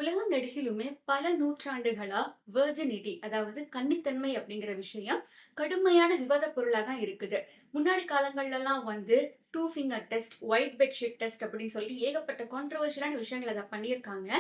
உலகம் நெடுகிலுமே பல நூற்றாண்டுகளா வெர்ஜினிட்டி அதாவது கன்னித்தன்மை அப்படிங்கிற விஷயம் கடுமையான விவாத பொருளா தான் இருக்குது. முன்னாடி காலங்கள்ல எல்லாம் வந்து two finger test, white bedsheet test அப்படின்னு சொல்லி ஏகப்பட்ட கான்ட்ரவர்ஷியலான விஷயங்கள் அதை பண்ணியிருக்காங்க.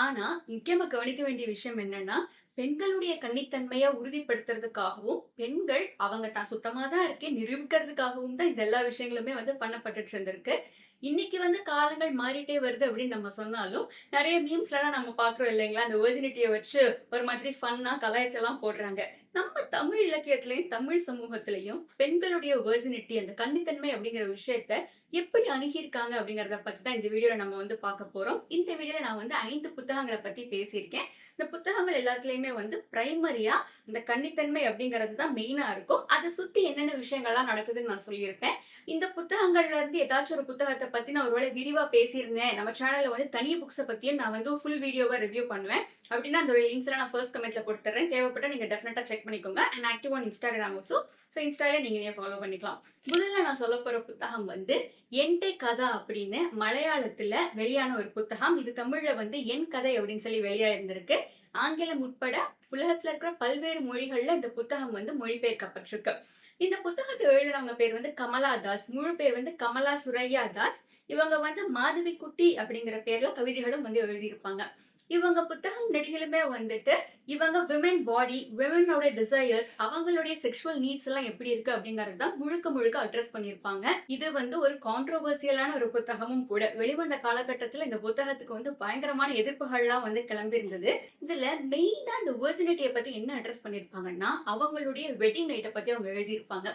ஆனா முக்கியமா கவனிக்க வேண்டிய விஷயம் என்னன்னா, பெண்களுடைய கன்னித்தன்மையை உறுதிப்படுத்துறதுக்காகவும் பெண்கள் அவங்க தான் சுத்தமா தான் இருக்கேன் நிரூபிக்கிறதுக்காகவும் தான் இந்த எல்லா விஷயங்களுமே வந்து பண்ணப்பட்டுட்டு இருந்திருக்கு. இன்னைக்கு வந்து காலங்கள் மாறிட்டே வருது அப்படின்னு நம்ம சொன்னாலும் நெறைய மீம்ஸ்லலாம் நம்ம பார்க்குறோம் இல்லைங்களா? அந்த வெர்ஜினிட்டிய வச்சு ஒரு மாதிரி ஃபன்னா கலாய்ச்சலாம் போடுறாங்க. நம்ம தமிழ் இலக்கியத்திலயும், தமிழ் சமூகத்திலயும் பெண்களுடைய வெர்ஜினிட்டி அந்த கன்னித்தன்மை அப்படிங்கிற விஷயத்த எப்படி அணுகியிருக்காங்க அப்படிங்கிறத பத்தி தான் இந்த வீடியோல நம்ம வந்து பார்க்க போறோம். இந்த வீடியோல நான் வந்து 5 புத்தகங்கள பத்தி பேசியிருக்கேன். இந்த புத்தகங்கள் எல்லாத்துலயுமே வந்து பிரைமரியா இந்த கன்னித்தன்மை அப்படிங்கிறது தான் மெயினா இருக்கும். அத சுத்தி என்னென்ன விஷயங்கள்லாம் நடக்குதுன்னு நான் சொல்லியிருப்பேன். இந்த புத்தகங்கள்ல இருந்து ஏதாச்சும் ஒரு புத்தகத்த பத்தி நான் ஒருவேளை விரிவா பேசியிருந்தேன். நம்ம சேனல்ல வந்து தனி புக்ஸ பத்தியும் நான் வந்து ஃபுல் வீடியோவா ரிவ்யூ பண்ணுவேன். அப்படின்னா அதோட லிங்க்ஸ்லாம் நான் ஃபர்ஸ்ட் கமெண்ட்ல குடுத்துர்றேன். தேவைப்பட்டா நீங்க டெஃபினட்டா செக் பண்ணிக்கோங்க. And active on Instagram also. So இன்ஸ்டால நீங்க என்னைய ஃபாலோ பண்ணிக்கலாம். முதல்ல நான் சொல்லப் போற புத்தகம் வந்து என்டே கதா அப்படின்னு மலையாளத்துல வெளியான ஒரு புத்தகம். இது தமிழ்ல வந்து என் கதை அப்படின்னு சொல்லி வெளியாயிருந்திருக்கு. ஆங்கிலம் உட்பட உலகத்துல இருக்கிற பல்வேறு மொழிகள்ல இந்த புத்தகம் வந்து மொழிபெயர்க்கப்பட்டிருக்கு. இந்த புத்தகத்தை எழுதுனவங்க பேர் வந்து கமலா தாஸ். முழு பேர் வந்து கமலா சுரையா தாஸ். இவங்க வந்து மாதவி குட்டி அப்படிங்கிற பேர்ல கவிதைகளும் வந்து எழுதியிருப்பாங்க. இவங்க புத்தகம் நெடுகிலுமே வந்துட்டு இவங்க விமென் பாடி, விமெனோட டிசையர்ஸ், அவங்களுடைய செக்ஷுவல் நீட்ஸ் எல்லாம் எப்படி இருக்கு அப்படிங்கறது தான் முழுக்க முழுக்க அட்ரஸ் பண்ணியிருப்பாங்க. இது வந்து ஒரு கான்ட்ரோவர்சியலான ஒரு புத்தகமும் கூட. வெளிவந்த காலகட்டத்துல இந்த புத்தகத்துக்கு வந்து பயங்கரமான எதிர்ப்புகள்லாம் வந்து கிளம்பி இருந்தது. இதுல மெயினா இந்த வெர்ஜினிட்டியை பத்தி என்ன அட்ரஸ் பண்ணியிருப்பாங்கன்னா, அவங்களுடைய வெட்டிங் நைட்டை பத்தி அவங்க எழுதியிருப்பாங்க.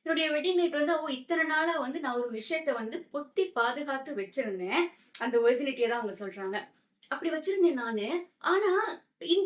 என்னுடைய வெட்டிங் நைட் வந்து இத்தனை நாளா வந்து நான் ஒரு விஷயத்த வந்து பொத்தி பாதுகாத்து வச்சிருந்தேன். அந்த வெர்ஜினிட்டியை தான் அவங்க சொல்றாங்க. அப்படி வச்சிருந்தேன் நானு. ஆனா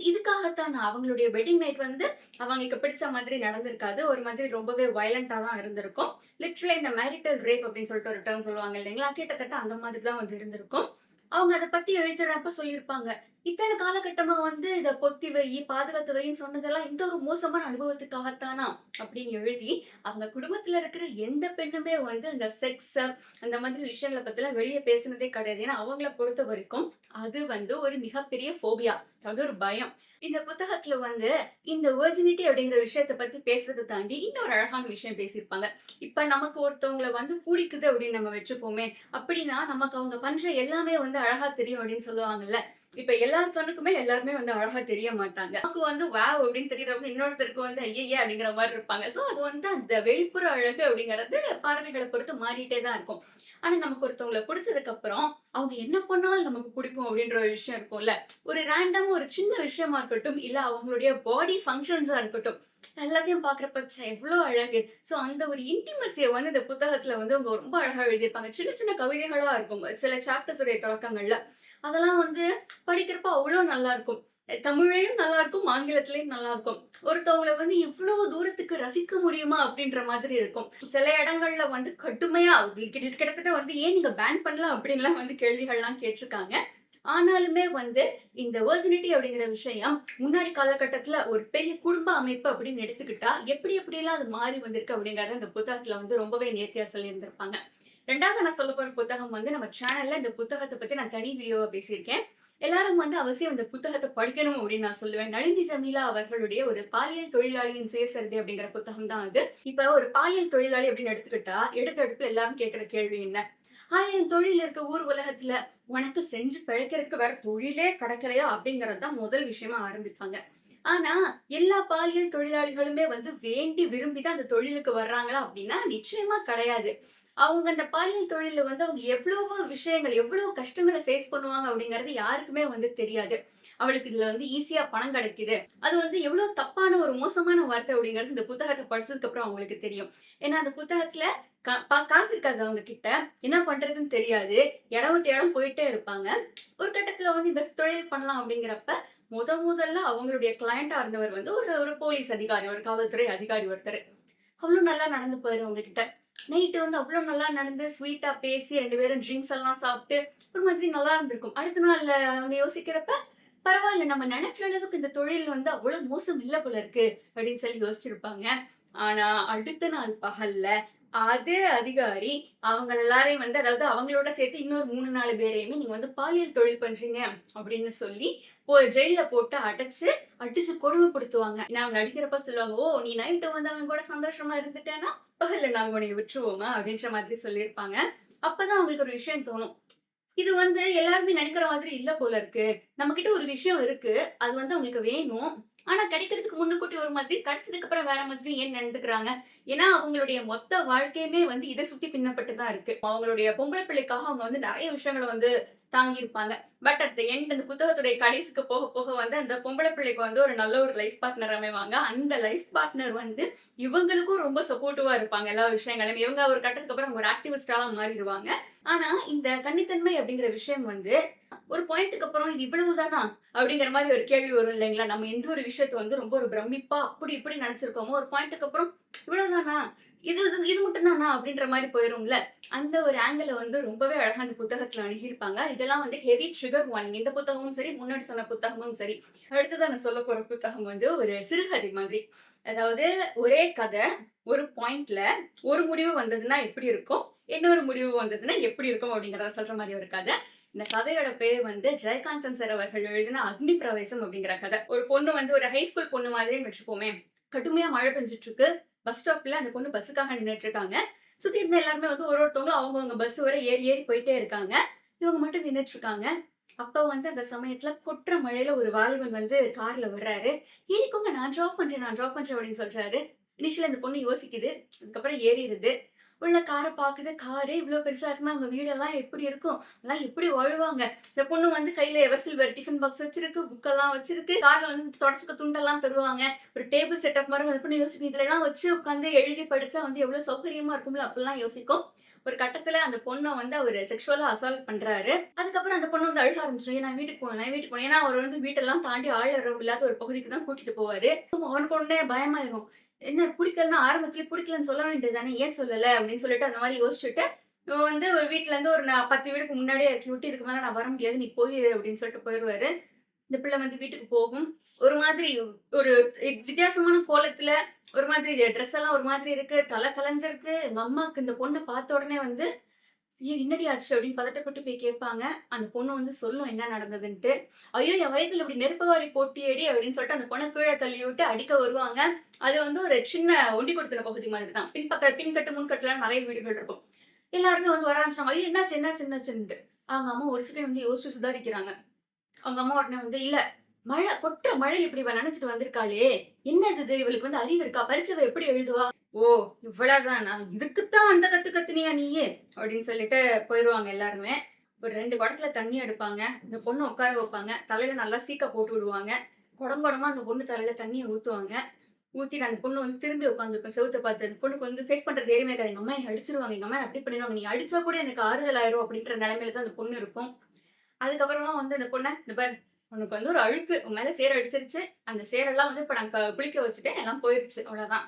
இதுக்காகத்தான் நான் அவங்களுடைய வெட்டிங் நைட் வந்து அவங்களுக்கு பிடிச்ச மாதிரி நடந்திருக்காது. ஒரு மாதிரி ரொம்பவே வயலன்ட்டா தான் இருந்திருக்கும். லிட்டரலா இந்த மேரிட்டல் ரேப் அப்படின்னு சொல்லிட்டு ஒரு டெர்ம் சொல்லுவாங்க இல்லைங்களா? கிட்டத்தட்ட அந்த மாதிரி தான் வந்து இருந்திருக்கும். அவங்க அத பத்தி எழுதுறப்ப சொல்லியிருப்பாங்க. இத்தன காலகட்டமா வந்து இத பொத்தி வை, பாதுகாத்து வைன்னு சொன்னதெல்லாம் இந்த ஒரு மோசமான அனுபவத்துக்காகத்தானா? அப்படின்னு எழுதி, அவங்க குடும்பத்துல இருக்கிற எந்த பெண்ணுமே வந்து இந்த செக்ஸ் அந்த மாதிரி விஷயங்கள பத்திலாம் வெளிய பேசினதே கிடையாது. ஏன்னா அவங்கள பொறுத்தவரைக்கும் அது வந்து ஒரு மிகப்பெரிய ஃபோபியா. அது ஒரு பயம். இந்த புத்தகத்துல வந்து இந்த வெர்ஜினிட்டி அப்படிங்கிற விஷயத்த பத்தி பேசுறத தாண்டி இன்னொரு அழகான விஷயம் பேசியிருப்பாங்க. இப்ப நமக்கு ஒருத்தவங்கள வந்து புடிக்குது அப்படின்னு நம்ம வச்சுப்போமே. அப்படின்னா நமக்கு அவங்க பண்ற எல்லாமே வந்து அழகா தெரியும் அப்படின்னு சொல்லுவாங்கல்ல. இப்ப எல்லார் கண்ணுக்குமே எல்லாருமே வந்து அழகா தெரிய மாட்டாங்க. நமக்கு வந்து வாவ் அப்படின்னு தெரியறவங்க இன்னொருத்தருக்கு வந்து ஐயைய அப்படிங்கிற மாதிரி இருப்பாங்க. சோ அது வந்து அந்த வெளிப்புற அழகு அப்படிங்கிறது பார்வைகளை பொறுத்து மாறிட்டே தான் இருக்கும். ஆனா நமக்கு ஒருத்தவங்கள புடிச்சதுக்கு அப்புறம் அவங்க என்ன பண்ணாலும் நமக்கு பிடிக்கும் அப்படின்ற ஒரு விஷயம் இருக்கும்ல. ஒரு ரேண்டமா ஒரு சின்ன விஷயமா இருக்கட்டும், இல்ல அவங்களுடைய பாடி ஃபங்ஷன்ஸா இருக்கட்டும். எல்லாத்தையும் பார்க்குறப்ப ச்சே! எவ்ளோ அழகு. சோ அந்த ஒரு இன்டிமசிய வந்து இந்த புத்தகத்துல வந்து அவங்க ரொம்ப அழகா எழுதியிருப்பாங்க. சின்ன சின்ன கவிதைகளா இருக்கும். சில சாப்டர்ஸ் உடைய தொடக்கங்கள்ல. அதெல்லாம் வந்து படிக்கிறப்ப அவ்ளோ நல்லா இருக்கும். தமிழ்லயும் நல்லா இருக்கும், ஆங்கிலத்திலயும் நல்லா இருக்கும். ஒருத்தவங்கள வந்து இவ்ளோ தூரத்துக்கு ரசிக்க முடியுமா? அப்படின்ற மாதிரி இருக்கும். சில இடங்கள்ல வந்து கடுமையா கிட்டத்தட்ட வந்து ஏன் நீங்க பேன் பண்ணல? அப்படின்லாம் வந்து கேள்விகள்லாம் கேட்டிருக்காங்க. ஆனாலுமே வந்து இந்த வெர்ஜினிட்டி அப்படிங்கிற விஷயம் முன்னாடி காலகட்டத்துல ஒரு பெரிய குடும்ப அமைப்பு அப்படின்னு எடுத்துக்கிட்டா எப்படி எப்படியெல்லாம் அது மாறி வந்திருக்கு அப்படிங்கறத இந்த புத்தகத்துல வந்து ரொம்பவே நேர்த்தியா சொல்லியிருந்திருப்பாங்க. 2வது நான் சொல்லப் போற புத்தகம் வந்து நம்ம சேனல்ல இந்த புத்தகத்த பத்தி நான் தனி வீடியோவா பேசியிருக்கேன். எல்லாரும் வந்து அவசியம் இந்த புத்தகத்த படிக்கணும் அப்படின்னு நான் சொல்லுவேன். நளினி ஜமீலா அவர்களுடைய ஒரு பாலியல் தொழிலாளியின் சுயசரிதை அப்படிங்கிற புத்தகம் தான் அது. இப்ப ஒரு பாலியல் தொழிலாளி அப்படின்னு எடுத்துக்கிட்டா, எடுத்த எல்லாரும் கேட்கிற கேள்வி என்ன? 1000 தொழில் இருக்க ஊர் உலகத்துல உனக்கு செஞ்சு பிழைக்கிறதுக்கு வேற தொழிலே கிடைக்கலையா? அப்படிங்கிறது தான் முதல் விஷயமா ஆரம்பிப்பாங்க. ஆனா, எல்லா பாலியல் தொழிலாளிகளுமே வந்து வேண்டி விரும்பி தான் அந்த தொழிலுக்கு வர்றாங்களா? அப்படின்னா நிச்சயமா கிடையாது. அவங்க அந்த பாலியல் தொழில்ல வந்து அவங்க எவ்வளவோ விஷயங்கள், எவ்வளவு கஷ்டங்கள ஃபேஸ் பண்ணுவாங்க அப்படிங்கிறது யாருக்குமே வந்து தெரியாது. அவளுக்கு இதுல வந்து ஈஸியா பணம் கிடைக்குது. அது வந்து எவ்வளவு தப்பான ஒரு மோசமான வார்த்தை அப்படிங்கிறது இந்த புத்தகத்த படிச்சதுக்கு அப்புறம் அவங்களுக்கு தெரியும். ஏன்னா அந்த புத்தகத்துல காசு இருக்காது அவங்க கிட்ட. என்ன பண்றதுன்னு தெரியாது. இடம் விட்டு இடம் போயிட்டே இருப்பாங்க. ஒரு கட்டத்துல வந்து இந்த தொழில் பண்ணலாம் அப்படிங்கிறப்ப, முதல்ல அவங்களுடைய கிளையண்டா இருந்தவர் வந்து ஒரு ஒரு போலீஸ் அதிகாரி, ஒரு காவல்துறை அதிகாரி ஒருத்தரு. அவ்ளோ நல்லா நடந்துப்பாரு அவங்க கிட்ட. நைட்டு வந்து அவ்ளோ நல்லா நடந்து ஸ்வீட்டா பேசி 2 பேரும் ட்ரிங்க்ஸ் எல்லாம் சாப்பிட்டு ஒரு மாதிரி நல்லா இருந்திருக்கும். அடுத்த நாள் அவங்க யோசிக்கிறப்ப, பரவாயில்ல நம்ம நெனச்ச அளவுக்கு இந்த தொழில் வந்து அவ்வளவு மோசம் இல்ல போல இருக்கு அப்படின்னு சொல்லி யோசிச்சிருப்பாங்க. ஆனா அடுத்த நாள் பகல்ல அதே அதிகாரி அவங்க எல்லாரையும் வந்து அதாவது அவங்களோட சேர்த்து இன்னொரு 3, 4 பேரையுமே நீங்க வந்து பாலியல் தொழில் பண்றீங்க அப்படின்னு சொல்லி ஜெயில்ல போட்டு அடிச்சு கொடுமைப்படுத்துவாங்க. நான் அவங்க நடிக்கிறப்ப சொல்லுவாங்க, "ஓ! நீ நைட்டு வந்து அவன் கூட சந்தோஷமா இருந்துட்டேன்னா, பகல்ல நாங்க உன்னைய விட்டுருவோமா?" அப்படின்ற மாதிரி சொல்லியிருப்பாங்க. அப்பதான் அவங்களுக்கு ஒரு விஷயம் தோணும். இது வந்து எல்லாருமே நெனைக்கிற மாதிரி இல்ல போல இருக்கு. நம்மகிட்ட ஒரு விஷயம் இருக்கு. அது வந்து அவங்களுக்கு வேணும். ஆனா கிடைக்கிறதுக்கு முன்னுக்கூட்டி ஒரு மாதிரி, கிடைச்சதுக்கு அப்புறம் வேற மாதிரி ஏன் நடந்துக்கிறாங்க? ஏன்னா, அவங்களுடைய மொத்த வாழ்க்கையுமே வந்து இத சுத்தி பின்னப்பட்டு தான் இருக்கு. அவங்களுடைய பொம்பள பிள்ளைக்காக அவங்க வந்து நெறைய விஷயங்கள வந்து தாங்கியிருப்பாங்க. பட் அட் த எண்ட் அந்த புத்தகத்துடைய கடைசிக்கு போக போக வந்து அந்த பொம்பள பிள்ளைக்கு வந்து ஒரு நல்ல ஒரு லைஃப் பார்ட்னர் அமைவாங்க. அந்த லைஃப் பார்ட்னர் வந்து இவங்களுக்கும் ரொம்ப சப்போர்ட்டிவா இருப்பாங்க எல்லா விஷயங்களையும். இவங்க ஒரு கட்டத்துக்கு அப்புறம் ஒரு ஆக்டிவிஸ்டாலாம் மாறிருவாங்க. ஆனா, இந்த கன்னித்தன்மை அப்படிங்கிற விஷயம் வந்து, ஒரு பாயிண்ட்டுக்கு அப்புறம் இது இவ்வளவுதானா? அப்படிங்கிற மாரி ஒரு கேள்வி வரும் இல்லைங்களா? நம்ம எந்த ஒரு விஷயத்த வந்து ரொம்ப ஒரு பிரமிப்பா அப்படி இப்படி நெனச்சிருக்கோமோ, ஒரு பாயிண்ட்டுக்கு அப்புறம் இவ்வளவுதானா? இது இது இது மட்டும் தானா? அப்படின்ற மாரி போயிரும்ல. அந்த ஒரு ஆங்கிள வந்து ரொம்பவே அழகா அந்த புத்தகத்துல அணுகியிருப்பாங்க. இதெல்லாம் வந்து ஹெவி ட்ரிகர் வார்னிங். இந்த புத்தகமும் சரி, முன்னாடி சொன்ன புத்தகமும் சரி. அடுத்ததா நான் சொல்லப் போற புத்தகம் வந்து ஒரு சிறுகதை மாதிரி. அதாவது ஒரே கத, ஒரு பாயிண்ட்ல ஒரு முடிவு வந்ததுன்னா எப்படி இருக்கும்? இன்னொரு முடிவு வந்ததுன்னா எப்படி இருக்கும்? அப்படிங்கிறத சொல்ற மாரி ஒரு கதை. இந்த கதையோட பேர் வந்து ஜெயகாந்தன் சார் அவர்கள் எழுதின அக்னி பிரவேசம் அப்படிங்கிற கதை. ஒரு பொண்ணு வந்து ஒரு ஹை ஸ்கூல் பொண்ணு மாதிரின்னு வச்சுப்போமே. கடுமையா மழை பெஞ்சுட்டு இருக்கு. பஸ் ஸ்டாப்ல அந்த பொண்ணு பஸ்ஸுக்காக நின்னுட்டு இருக்காங்க. சுத்தி இருந்த எல்லாருமே வந்து ஒருத்தவங்களும் அவங்கவங்க பஸ் வர ஏறி ஏறி போயிட்டே இருக்காங்க. இவங்க மட்டும் நின்னுட்டு இருக்காங்க. அப்ப வந்து அந்த சமயத்துல கொட்டுற மழையில ஒரு வாலிபன் வந்து கார்ல வர்றாரு. "ஏறிக்கோங்க நான் டிராப் பண்றேன்" அப்படின்னு சொல்றாரு. இனிஷியலா இந்த பொண்ணு யோசிக்குது. அதுக்கப்புறம் ஏறிருது. உள்ள கார பாக்குது. காரு இவ்ளோ பெருசா இருக்குன்னா, அவங்க வீடெல்லாம் எப்படி இருக்கும்? எல்லாம் எப்படி வாழுவாங்க? இந்த பொண்ணு வந்து கையில எவர் சில்வர் டிஃபன் பாக்ஸ் வச்சிருக்கு. புக்கெல்லாம் வச்சிருக்கு. கார்ல வந்து தொடச்சுக்க துண்டெல்லாம் தருவாங்க. ஒரு டேபிள் செட்டப் மாரி அந்த பொண்ணு யோசிக்கும். இதெல்லாம் வச்சு உட்காந்து எழுதி படிச்சா வந்து எவ்ளோ சௌகரியமா இருக்கும்ல, அப்படிலாம் யோசிக்கும். ஒரு கட்டத்துல அந்த பொண்ண வந்து அவரு செக்சுவலா அசால்ட் பண்றாரு. அதுக்கப்புறம் அந்த பொண்ணு வந்து அழுக ஆரம்பிச்சுரும். "ஏன் நான் வீட்டுக்கு போணும், நான் வீட்டுக்கு போணும்." ஏன்னா அவர் வந்து வீட்டெல்லாம் தாண்டி ஆள் யாரும் இல்லாத ஒரு பகுதிக்கு தான் கூட்டிட்டு போவாரு. அவனுக்கு உடனே பயமாயிரும். என்ன பிடிக்கலன்னா ஆரம்பத்திலேயே பிடிக்கலன்னு சொல்ல வேண்டியது தானே, ஏன் சொல்லல? அப்படின்னு சொல்லிட்டு அந்த மாரி யோசிச்சுட்டு, இவன் வந்து ஒரு வீட்ல இருந்து ஒரு 10 வீடுக்கு முன்னாடியே இறக்கி விட்டு, இதுக்கு மேல நான் வர முடியாது. நீ போயிரு அப்படின்னு சொல்லிட்டு போயிருவாரு. இந்த பிள்ளை வந்து வீட்டுக்கு போகும். ஒரு மாதிரி ஒரு வித்தியாசமான கோலத்துல, ஒரு மாதிரி ட்ரெஸ் எல்லாம் ஒரு மாதிரி இருக்கு. தலை கலஞ்சிருக்கு. எங்க அம்மாக்கு இந்த பொண்ண பார்த்த உடனே வந்து "ஏன் என்னடி ஆச்சு?" அப்படின்னு பதட்டப்பட்டு போய் கேட்பாங்க. அந்த பொண்ணு வந்து சொல்லும் என்ன நடந்ததுன்ட்டு. "ஐயோ! என் வயித்துல இப்படி நெருப்பு வாரி போட்டியேடி" அப்படின்னு சொல்லிட்டு அந்த பொண்ண கீழ தள்ளிவிட்டு அடிக்க வருவாங்க. அது வந்து ஒரு சின்ன ஒண்டி கொடுத்தன பகுதி மாதிரி தான். பின்கட்டு, முன்கட்டுலாம் நெறைய வீடுகள் இருக்கும். எல்லாருமே வந்து வர ஆரம்பிச்சுட்டாங்க. "ஐயோ! என்னாச்சுன்ட்டு." அவங்க அம்மா ஒரு செகண்ட் வந்து யோசிச்சு சுதாரிக்கிறாங்க. அவங்க அம்மா உடனே வந்து, "இல்ல, மழை கொட்டுற மழையில இப்படி இவ நனைஞ்சுட்டு வந்திருக்காளே! என்னது இது? இவளுக்கு வந்து அறிவு இருக்கா? பரீட்சை இவ எப்படி எழுதுவா?" "ஓ! இவ்வளவுதானா? இதுக்குத்தான் அந்த கத்து கத்துனியா நீயு?" அப்படின்னு சொல்லிட்டு போயிருவாங்க எல்லாருமே. ஒரு 2 குடத்துல தண்ணி எடுப்பாங்க. இந்த பொண்ண உட்கார வைப்பாங்க. தலையில நல்லா சீக்க போட்டு விடுவாங்க. குடம் குடமா அந்த பொண்ணு தலையில தண்ணிய ஊத்துவாங்க. ஊத்திட்டு அந்த பொண்ணு வந்து திரும்பி உட்காந்துருக்கும் செவுத்த பார்த்து. அந்த பொண்ணுக்கு வந்து ஃபேஸ் பண்ற தைரியமே இருக்காது. எங்க அம்மா என்ன அடிச்சுருவாங்க. எங்க அம்மா என்ன அப்படி பண்ணிருவாங்க. நீ அடிச்சா கூட எனக்கு ஆறுதல் ஆயிரும் அப்படின்ற நிலைமையில தான் அந்த பொண்ணு இருக்கும். அதுக்கப்புறமா வந்து அந்த பொண்ண, "இந்த பாரு, உனக்கு வந்து ஒரு அழுக்கு உன் மேல சேர அடிச்சிருச்சு. அந்த சேரெல்லாம் வந்து இப்ப நான் குளிக்க வச்சுட்டேன். எல்லாம் போயிருச்சு. அவ்வளவுதான்.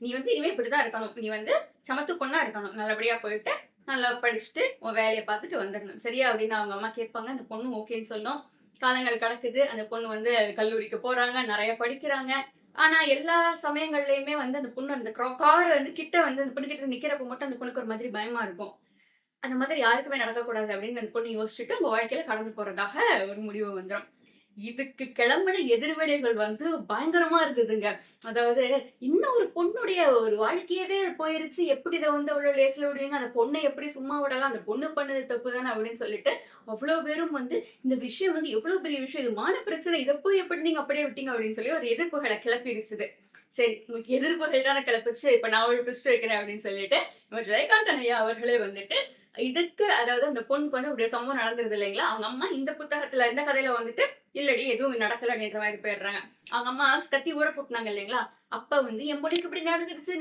நீ வந்து இனிமே இப்படிதான் இருக்கணும். நீ வந்து சமத்து பொண்ணா இருக்கணும். நல்லபடியா போயிட்டு, நல்லா படிச்சுட்டு, உன் வேலைய பார்த்துட்டு வந்துரணும். சரியா?" அப்படின்னு அவங்க அம்மா கேட்பாங்க. அந்த பொண்ணும் ஓகேன்னு சொல்லும். காலங்கள் கடக்குது. அந்த பொண்ணு வந்து கல்லூரிக்கு போறாங்க. நெறைய படிக்கிறாங்க. ஆனா, எல்லா சமயங்கள்லயுமே வந்து அந்த பொண்ணு அந்த கார் வந்து கிட்ட வந்து அந்த பொண்ணு கிட்ட நிக்கிறப்ப மட்டும் அந்த பொண்ணுக்கு ஒரு மாதிரி பயமா இருக்கும். அந்த மாதிரி யாருக்குமே நடக்கக்கூடாது அப்படின்னு அந்த பொண்ணு யோசிச்சுட்டு, உங்க வாழ்க்கையில கடந்து போறதாக ஒரு முடிவு வந்துரும். இதுக்கு கிளம்பின எதிர்வினைகள் வந்து பயங்கரமா இருந்ததுங்க. அதாவது இன்னும் ஒரு பொண்ணுடைய ஒரு வாழ்க்கையவே போயிருச்சு. எப்படி இத வந்து அவ்வளோ லேசுல விடுவீங்க? அந்த பொண்ண எப்படி சும்மா விடலாம்? அந்த பொண்ணு பண்ணது தப்பு தானே அப்படின்னு சொல்லிட்டு, அவ்வளோ பேரும் வந்து இந்த விஷயம் வந்து எவ்வளோ பெரிய விஷயம். இது மான பிரச்சனை. இத போய் எப்படி நீங்க அப்படியே விட்டீங்க? அப்படின்னு சொல்லி ஒரு எதிர்ப்புகள கிளப்பிருச்சுது. சரி, உங்களுக்கு எதிர்ப்புகள் தானே கிளப்புச்சு. இப்ப நான் ஒரு ட்விஸ்ட் வைக்கிறேன் அப்படின்னு சொல்லிட்டு, நம்ம ஜெயகாந்தன் ஐயா அவர்களே வந்துட்டு இதுக்கு அதாவது அந்த பொண்ணுக்கு வந்து இப்படி ஒரு சம்பவம் நடந்துருது இல்லைங்களா? அவங்க அம்மா இந்த புத்தகத்துல இந்த கதையில வந்துட்டு, "இல்லடி எதுவும் நடக்கல" அப்படின்ற மாரி போயிடுறாங்க. அவங்க அம்மா கத்தி ஊர கூட்டுனாங்க இல்லைங்களா? அப்ப வந்து "என் பொண்ணுக்கு இப்படி நடந்துருச்சு"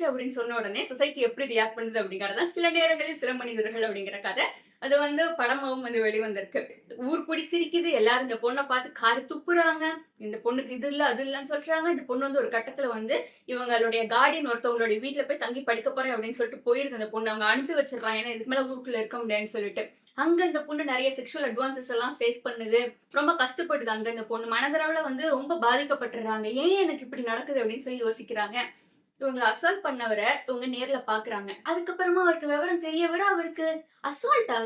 அப்படின்னு சொன்ன உடனே சொசைட்டி எப்படி ரியாக்ட் பண்ணுது அப்படிங்கிறது தான் சில நேரங்களில் சில மனிதர்கள் அப்படிங்கிற கதை. அது வந்து படமாவும் வந்து வெளிவந்திருக்கு. ஊர் கூடி சிரிக்குது. எல்லாரும் இந்த பொண்ண பார்த்து காரி துப்புறாங்க. இந்த பொண்ணுக்கு இது இல்ல, அது இல்லன்னு சொல்றாங்க. இந்த பொண்ணு வந்து ஒரு கட்டத்துல வந்து இவங்களுடைய கார்டியன் ஒருத்தவங்களுடைய வீட்ல போய் தங்கி படிக்க போறேன் அப்படின்னு சொல்லிட்டு போயிருது அந்த பொண்ணு. அவங்க அனுப்பி வச்சுடுறாங்க. ஏன்னா இதுக்கு மேல ஊருக்குள்ள இருக்க முடியாதுன்னு சொல்லிட்டு. அங்க இந்த பொண்ணு நெறைய செக்சுவல் அட்வான்ஸஸ் எல்லாம் ஃபேஸ் பண்ணுது. ரொம்ப கஷ்டப்படுது அங்க இந்த பொண்ணு. மனதளவுல வந்து ரொம்ப பாதிக்கப்பட்டுர்றாங்க. ஏன் எனக்கு இப்படி நடக்குது அப்படின்னு சொல்லி யோசிக்கிறாங்க. இவங்கள அசால்ட் பண்ணவரை இவங்க நேர்ல பாக்குறாங்க. அதுக்கப்புறமா அவருக்கு விவரம் தெரிய வர அவருக்கு அசால்ட்டா?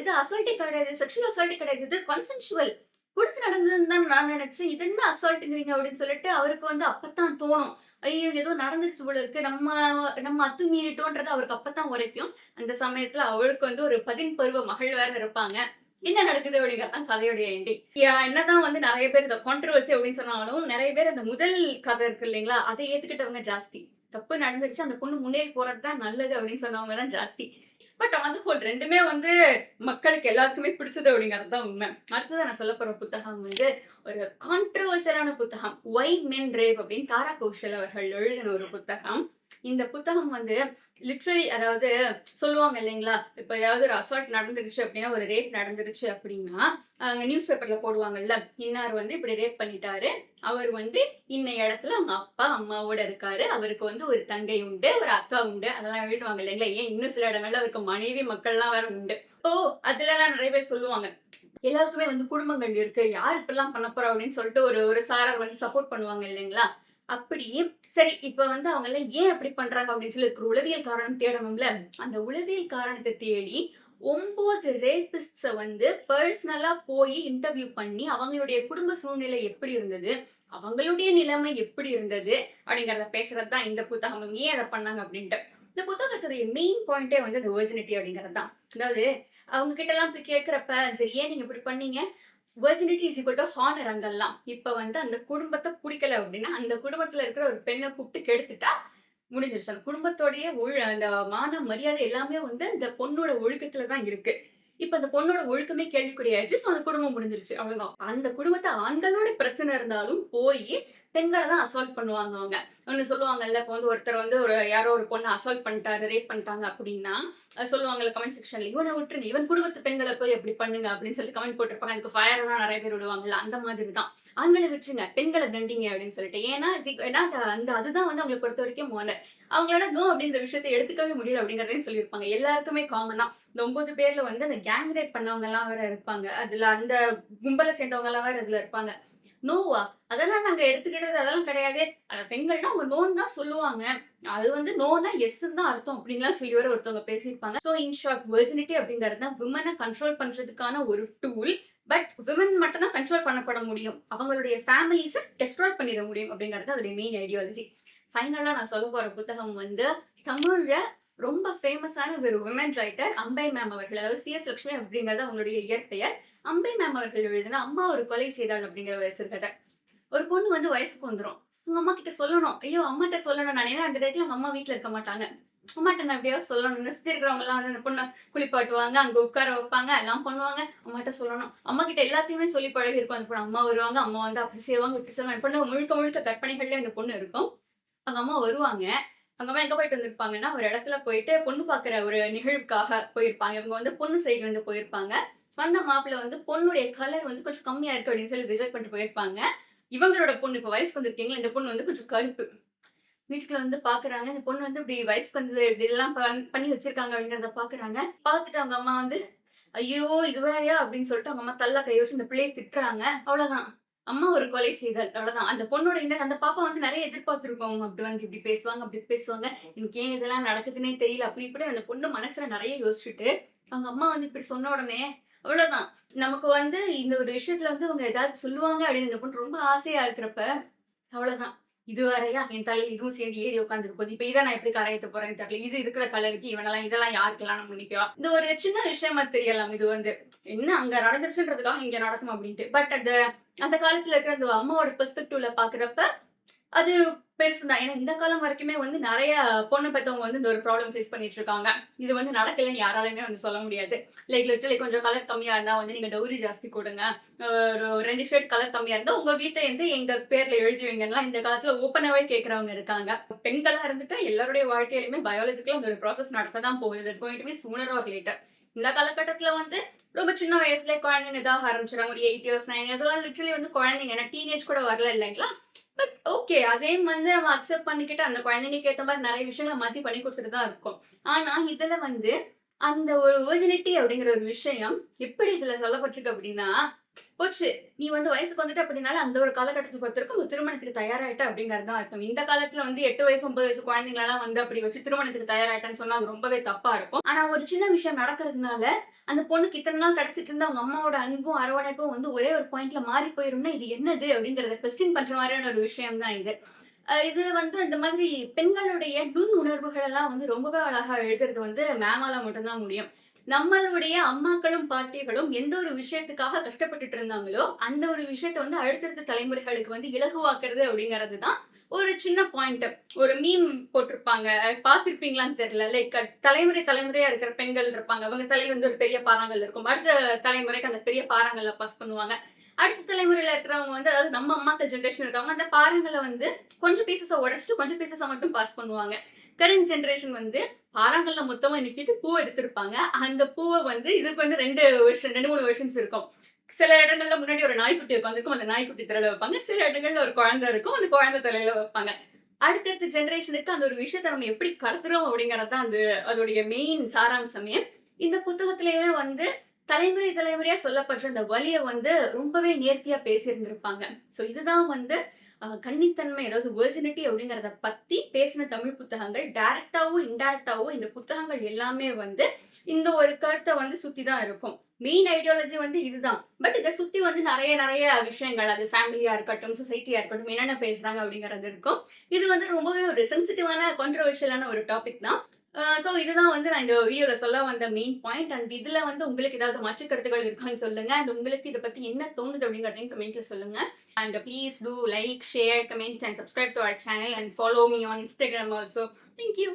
இது அசால்ட்டே கிடையாது. செக்ஷுவல் அசால்ட்டே கிடையாது. இது கன்சென்சுவல். புடிச்சு நடந்ததுன்னு தான் நான் நினைச்சேன். இது என்ன அசால்ட்ங்கிறீங்க அப்படின்னு சொல்லிட்டு அவருக்கு வந்து அப்பத்தான் தோணும். ஐயோ! ஏதோ நடந்துருச்சு போல இருக்கு. நம்ம நம்ம அத்துமீறிட்டோன்றது அவருக்கு அப்பத்தான் உரைக்கும். அந்த சமயத்துல அவருக்கு வந்து ஒரு 10 பருவ மகள் வேற இருப்பாங்க. என்ன நடக்குது அப்படிங்கிறது தான் கதையுடைய எண்டிங். என்னதான் வந்து நெறைய பேர் இத கான்ட்ரோவர்சி அப்படின்னு சொன்னாலும், நெறைய பேர் அந்த முதல் கதை இருக்கு இல்லைங்களா? அத ஏத்துக்கிட்டவங்க ஜாஸ்தி. தப்பு நடந்துருச்சு. அந்த பொண்ணு முன்னேறி போறது தான் நல்லது அப்படின்னு சொன்னவங்க தான் ஜாஸ்தி. பட் ஆன் தி ஹோல் 2மே வந்து மக்களுக்கு எல்லாருக்குமே பிடிச்சது அப்படிங்கிறது தான் உண்மை. அடுத்ததா நான் சொல்லப் போற புத்தகம் வந்து ஒரு கான்ட்ரோவர்சியலான புத்தகம். "ஒய் மென் ரேப்" அப்படின்னு தாரா கோஷல் அவர்கள் எழுதின ஒரு புத்தகம். இந்த புத்தகம் வந்து லிட்ரலி அதாவது சொல்லுவாங்க இல்லைங்களா? இப்ப ஏதாவது ஒரு அசால்ட் நடந்துருச்சு அப்படின்னா, ஒரு ரேப் நடந்துருச்சு அப்படின்னா, அங்க நியூஸ் பேப்பர்ல போடுவாங்கல்ல. இன்னார் வந்து இப்படி ரேப் பண்ணிட்டாரு. அவர் வந்து இன்ன இடத்துல அவங்க அப்பா, அம்மாவோட இருக்காரு. அவருக்கு வந்து ஒரு தங்கை உண்டு, ஒரு அக்கா உண்டு. அதெல்லாம் எழுதுவாங்க இல்லைங்களா? ஏன் இன்னும் சில இடங்கள்ல அவருக்கு மனைவி, மக்கள்லாம் வேற உண்டு. இப்போ அதுலலாம் நெறைய பேர் சொல்லுவாங்க. எல்லாருக்குமே வந்து குடும்பங்கள் இருக்கு. யார் இப்படிலாம் பண்ண போறா அப்படின்னு சொல்லிட்டு ஒரு ஒரு சாரார் வந்து சப்போர்ட் பண்ணுவாங்க இல்லைங்களா? அப்படி சரி இப்ப வந்து அவங்கலாம் ஏன் அப்படி பண்றாங்க அப்படின்னு சொல்லி ஒரு உளவியல் காரணம் தேடணும்ல. அந்த உளவியல் காரணத்த தேடி 9 ரேபிஸ்ட்ஸ வந்து பெர்சனலா போய் இன்டர்வியூ பண்ணி, அவங்களுடைய குடும்ப சூழ்நிலை எப்படி இருந்தது? அவங்களுடைய நிலைமை எப்படி இருந்தது? அப்படிங்கிறத பேசுறது தான் இந்த புத்தகம். இவங்க ஏன் அத பண்ணாங்க அப்படின்ட்டு. இந்த புத்தகத்துடைய மெயின் பாயிண்ட்டே வந்து அந்த வெர்ஜினிட்டி அப்படிங்கிறது தான். அதாவது அவங்க கிட்டலாம் போய் கேட்கிறப்ப, "சரி ஏன் நீங்க இப்படி பண்ணீங்க?" Virginity is equal to honour அங்கெல்லாம். இப்ப வந்து அந்த குடும்பத்த புடிக்கல அப்படின்னா, அந்த குடும்பத்துல இருக்கிற ஒரு பெண்ண கூப்பிட்டு கெடுத்துட்டா முடிஞ்சிருச்சு. அந்த குடும்பத்தோடைய அந்த மான மரியாதை எல்லாமே வந்து அந்த பொண்ணோட ஒழுக்கத்துல தான் இருக்கு. இப்ப அந்த பொண்ணோட ஒழுக்கமே கேள்விக்குறியாயிருச்சு. ஸோ அந்த குடும்பம் முடிஞ்சிருச்சு. அவ்வளவுதான். அந்த குடும்பத்த ஆண்களோட பிரச்சனை இருந்தாலும் போயி பெண்கள தான் அசால்ட் பண்ணுவாங்க அவங்க. ஒண்ணு சொல்லுவாங்கல்ல, இப்ப வந்து ஒருத்தர் வந்து யாரோ ஒரு பொண்ண அசால்ட் பண்ணிட்டாரு, ரேப் பண்ணிட்டாங்க அப்படின்னா, சொல்லுவாங்கல்ல கமெண்ட் செக்ஷன்ல, "இவன விட்டுருங்க. இவன் குடும்பத்து பெண்கள போய் அப்படி பண்ணுங்க" அப்படின்னு சொல்லி கமெண்ட் போட்டிருப்பாங்க. அதுக்கு ஃபயர்லாம் நெறைய பேர் விடுவாங்கல்ல. அந்த மாதிரி தான். "ஆண்கள விட்டுருங்க. பெண்கள தண்டிங்க" அப்படின்னு சொல்லிட்டு. ஏன்னா அதுதான் வந்து அவங்கள பொறுத்தவரைக்கும் ஹானர். அவங்களால நோ அப்படிங்கிற விஷயத்த எடுத்துக்கவே முடியல அப்படிங்கிறதையும் சொல்லியிருப்பாங்க. எல்லாருக்குமே காமனா. இந்த 9 பேர்ல வந்து அந்த கேங் ரேப் பண்ணவங்கலாம் வேற இருப்பாங்க. அதுல அந்த கும்பல சேர்ந்தவங்கலாம் வேற இதுல இருப்பாங்க. நோவா? அதெல்லாம் நாங்க எடுத்துக்கிட்டது அதெல்லாம் கிடையாதே. பெண்கள்னா அவங்க நோன்னு தான் சொல்லுவாங்க. அது வந்து நோனா எஸ்ன்னு தான் அர்த்தம் அப்படின்லாம் சொல்லி வேற ஒருத்தவங்க பேசியிருப்பாங்க. ஸோ இன் ஷார்ட் வெர்ஜினிட்டி அப்படிங்கிறது தான் விமன கண்ட்ரோல் பண்றதுக்கான ஒரு டூல். பட் விமன் மட்டும் தான் கண்ட்ரோல் பண்ணப்பட முடியும். அவங்களுடைய ஃபேமிலிஸ டெஸ்ட்ராய் பண்ணிற முடியும் அப்படிங்கிறது அதோட மெயின் ஐடியாலஜி. ஃபைனலா நான் சொல்லப் போற புத்தகம் வந்து தமிழ்ல ரொம்ப ஃபேமஸான ஒரு விமன் ரைட்டர் அம்பை மேம் அவர்கள். அதாவது சி.எஸ். லட்சுமி அப்படிங்கிறது அவங்களுடைய இயற்பெயர். அம்பை மேம் அவர்கள் எழுதின "அம்மா ஒரு கொலை செய்தாள்" அப்படிங்கிற ஒரு சிறுகதை. ஒரு பொண்ணு வந்து வயசுக்கு வந்துரும். அவங்க அம்மா கிட்ட சொல்லணும். ஐயோ! அம்மாட்ட சொல்லணும் நானு. ஏன்னா அந்த டயத்துல அவங்க அம்மா வீட்ல இருக்க மாட்டாங்க. அம்மாட்ட நான் எப்படியாவது சொல்லணும்னு சுத்தி இருக்கிறவங்கலாம் வந்து அந்த பொண்ண குளிப்பாட்டுவாங்க, அங்க உட்கார வைப்பாங்க, எல்லாம் பண்ணுவாங்க. அம்மாட்ட சொல்லணும். அம்மா கிட்ட எல்லாத்தையுமே சொல்லி பழகியிருக்கும் அந்த பொண்ணு. அம்மா வருவாங்க, அம்மா வந்து அப்படி செய்வாங்க, இப்படி செய்வாங்க. அந்த பொண்ணு முழுக்க முழுக்க கற்பனைகள்லயே அந்த பொண்ணு இருக்கும். அவங்க அம்மா வருவாங்க. அவங்க அம்மா எங்க போயிட்டு வந்திருப்பாங்கன்னா, ஒரு இடத்துல போயிட்டு பொண்ணு பார்க்குற ஒரு நிகழ்வுக்காக போயிருப்பாங்க. இவங்க வந்து பொண்ணு சைட்லருந்து போயிருப்பாங்க. வந்த மாப்பிள்ளை வந்து பொண்ணுடைய கலர் வந்து கொஞ்சம் கம்மியா இருக்கு அப்படின்னு சொல்லி ரிஜெக்ட் பண்ணிட்டு போயிருப்பாங்க. இவங்களோட பொண்ணு இப்ப வயசுக்கு வந்திருக்கீங்களா, இந்த பொண்ணு வந்து கொஞ்சம் கருப்பு. வீட்டுக்குள்ள வந்து பார்க்குறாங்க. இந்த பொண்ணு வந்து இப்படி வயசுக்கு வந்தது இப்படிலாம் பண்ணி வச்சிருக்காங்க அப்படிங்கிறத பார்க்குறாங்க. பார்த்துட்டு அவங்க அம்மா வந்து, "ஐயோ! இது வேறையா?" அப்படின்னு சொல்லிட்டு அவங்க அம்மா தல்ல கை வச்சு அந்த பிள்ளைய திட்டுறாங்க. அவ்வளோதான். அம்மா ஒரு கொலை செய்தல். அவ்வளோதான். அந்த பொண்ணோட அந்த பாப்பா வந்து நெறைய எதிர்பார்த்திருக்கும். அவங்க அப்படி வந்து இப்படி பேசுவாங்க, அப்படி பேசுவாங்க. எனக்கு ஏன் இதெல்லாம் நடக்குதுன்னே தெரியல. அப்படி இப்படி அந்த பொண்ணு மனசுல நெறைய யோசிச்சுட்டு, அவங்க அம்மா வந்து இப்படி சொன்ன உடனே, அவ்வளோதான். நமக்கு வந்து இந்த ஒரு விஷயத்துல வந்து அவங்க ஏதாவது சொல்லுவாங்க அப்படின்னு இந்த பொண்ணு ரொம்ப ஆசையா இருக்கிறப்ப, அவ்வளோதான். இது வேறயா? என் தலையில இதுவும் சேர்ந்து ஏறி உட்காந்துக்க போகுது. இப்ப இத நான் எப்படி கரையேத்த போறேன்னு தெரியல. இது இருக்கிற கலருக்கு இவனெல்லாம் இதெல்லாம் யார் கல்யாணம் பண்ணிக்குவா? இந்த ஒரு சின்ன விஷயமா தெரியலாம் இது வந்து. என்ன அங்க நடந்துருச்சுன்றதுக்காக இங்க நடக்குமா அப்படின்ட்டு. பட் அந்த அந்த காலத்துல இருக்கிற அந்த அம்மாவோட பெர்ஸ்பெக்டிவ்ல பார்க்கிறப்ப, அது பெருசு தான். ஏன்னா இந்த காலம் வரைக்குமே வந்து நெறைய பொண்ணு பெத்தவங்க வந்து இந்த ஒரு ப்ராப்ளம் ஃபேஸ் பண்ணிட்டு இருக்காங்க. இது வந்து நடக்கலைன்னு யாராலயுமே வந்து சொல்ல முடியாது. லைக் லிட்டரலி கொஞ்சம் கலர் கம்மியா இருந்தா வந்து நீங்க டவுரி ஜாஸ்தி குடுங்க. ஒரு 2 ஷேட் கலர் கம்மியா இருந்தா உங்க வீட்ட வந்து எங்க பேர்ல எழுதி வைங்கன்லாம் இந்த காலத்துல ஓப்பனாவே கேட்கிறவங்க இருக்காங்க. பெண்களா இருந்துட்டா எல்லாருடைய வாழ்க்கையிலுமே பயாலஜிக்கலா அந்த ஒரு ப்ராசஸ் நடக்க தான் போகுது. It's going to be sooner or later. இந்த காலகட்டத்துல வந்து ரொம்ப சின்ன வயசுலயே குழந்தைங்க இதாக ஆரம்பிச்சுடுறாங்க. ஒரு 8 இயர்ஸ், 9 இயர்ஸ் எல்லாம் லிட்டரலி வந்து குழந்தைங்க. ஏன்னா டீனேஜ் கூட வரல இல்லைங்களா? But okay. அதையும் வந்து நம்ம அக்செப்ட் பண்ணிக்கிட்டு, அந்த குழந்தைங்களுக்கு ஏத்த மாரி நெறைய விஷயங்கள மாத்தி பண்ணி குடுத்துட்டு தான் இருக்கோம். ஆனா, இதுல வந்து அந்த ஒரு வெர்ஜினிட்டி அப்படிங்கிற ஒரு விஷயம் எப்படி இதுல சொல்லப்பட்டிருக்கு அப்படின்னா, போச்சு. நீ வந்து வயசுக்கு வந்துட்ட அப்படினால அந்த ஒரு காலகட்டத்துக்கு பொறுத்தவரைக்கும் ஒரு திருமணத்துக்கு தயாராயிட்ட அப்படிங்கிறது தான் அர்த்தம். இந்த காலத்துல வந்து 8 வயசு, 9 வயசு குழந்தைங்களலாம் வந்து அப்படி வச்சு திருமணத்துக்கு தயாராயிட்டன்னு சொன்னா அது ரொம்பவே தப்பா இருக்கும். ஆனா ஒரு சின்ன விஷயம் நடக்கிறதுனால, அந்த பொண்ணுக்கு இத்தன நாள் கிடைச்சிட்டு இருந்த அவங்க அம்மாவோட அன்பும், அரவணைப்பும் வந்து ஒரே ஒரு பாயிண்ட்ல மாறி போயிரும்னா, இது என்னது? அப்படிங்கிறத கொஸ்டின் பண்ற மாரியான ஒரு விஷயம் தான் இது. இது வந்து இந்த மாதிரி பெண்களுடைய நுண் உணர்வுகள் எல்லாம் வந்து ரொம்பவே அழகா எழுதுறது வந்து மேமால மட்டும் தான் முடியும். நம்மளுடைய அம்மாக்களும், பாட்டிகளும் எந்த ஒரு விஷயத்துக்காக கஷ்டப்பட்டுட்டு இருந்தாங்களோ, அந்த ஒரு விஷயத்த வந்து அடுத்தடுத்த தலைமுறைகளுக்கு வந்து இலகுவாக்குறது அப்படிங்கிறது தான் ஒரு சின்ன பாயிண்ட். ஒரு மீம் போட்டிருப்பாங்க. பார்த்திருப்பீங்களான்னு தெரியல. லைக் தலைமுறை தலைமுறையா இருக்கிற பெண்கள் இருப்பாங்க. அவங்க தலையில வந்து ஒரு பெரிய பாறாங்கல் இருக்கும். அடுத்த தலைமுறைக்கு அந்த பெரிய பாறாங்கல்ல பாஸ் பண்ணுவாங்க. அடுத்த தலைமுறையில இருக்கிறவங்க வந்து அதாவது நம்ம அம்மாக்கள் ஜெனரேஷன் இருக்கவங்க அந்த பாறாங்கல்ல வந்து கொஞ்சம் பீசஸ உடைச்சுட்டு கொஞ்சம் பீசஸ மட்டும் பாஸ் பண்ணுவாங்க. கரண்ட் ஜெனரேஷன் வந்து பாறாங்கல்ல மொத்தமா நிக்கிட்டு பூ எடுத்திருப்பாங்க. அந்த பூவ வந்து இதுக்கு வந்து 2 வெர்ஷன் 2, 3 வெர்ஷன்ஸ் இருக்கும். சில இடங்கள்ல முன்னாடி ஒரு நாய்க்குட்டி உட்கார்ந்திருக்கும். அந்த நாய்க்குட்டி தலையில வைப்பாங்க. சில இடங்கள்ல ஒரு குழந்தை இருக்கும். அந்த குழந்தை தலையில வைப்பாங்க. அடுத்தடுத்த ஜெனரேஷனுக்கு அந்த ஒரு விஷயத்த நம்ம எப்படி கடத்துறோம் அப்படிங்கிறது தான் அதோடைய மெயின் சாராம்சமே. இந்த புத்தகத்திலேயுமே வந்து தலைமுறை தலைமுறையா சொல்லப்படுற அந்த வலிய வந்து ரொம்பவே நேர்த்தியா பேசியிருந்திருப்பாங்க. ஸோ இதுதான் வந்து கன்னித்தன்மை அதாவது வெர்ஜினிட்டி அப்படிங்கிறத பத்தி பேசின தமிழ் புத்தகங்கள். டைரக்ட்டாவோ, இன்டைரக்ட்டாவோ இந்த புத்தகங்கள் எல்லாமே வந்து இந்த ஒரு கருத்த வந்து சுத்தி தான் இருக்கும். மெயின் ஐடியாலஜி வந்து இதுதான். பட் இத சுத்தி வந்து நெறைய விஷயங்கள் அது ஃபேமிலியா இருக்கட்டும், சொசைட்டியா இருக்கட்டும் என்னென்ன பேசுறாங்க அப்படிங்கிறது இருக்கும். இது வந்து ரொம்பவே ஒரு சென்சிட்டிவான, கான்ட்ரோவர்ஷியலான ஒரு டாபிக் தான். ஸோ இதுதான் வந்து நான் இந்த வீடியோல சொல்ல வந்த மெயின் பாயிண்ட். அண்ட் இதுல வந்து உங்களுக்கு ஏதாவது மாற்று கருத்துக்கள் இருக்கான்னு சொல்லுங்க. அண்ட் உங்களுக்கு இத பத்தி என்ன தோணுது அப்படிங்கிறதையும் கமெண்ட்ல சொல்லுங்க. And please do like, share, comment, and subscribe to our channel and follow me on Instagram also. Thank you.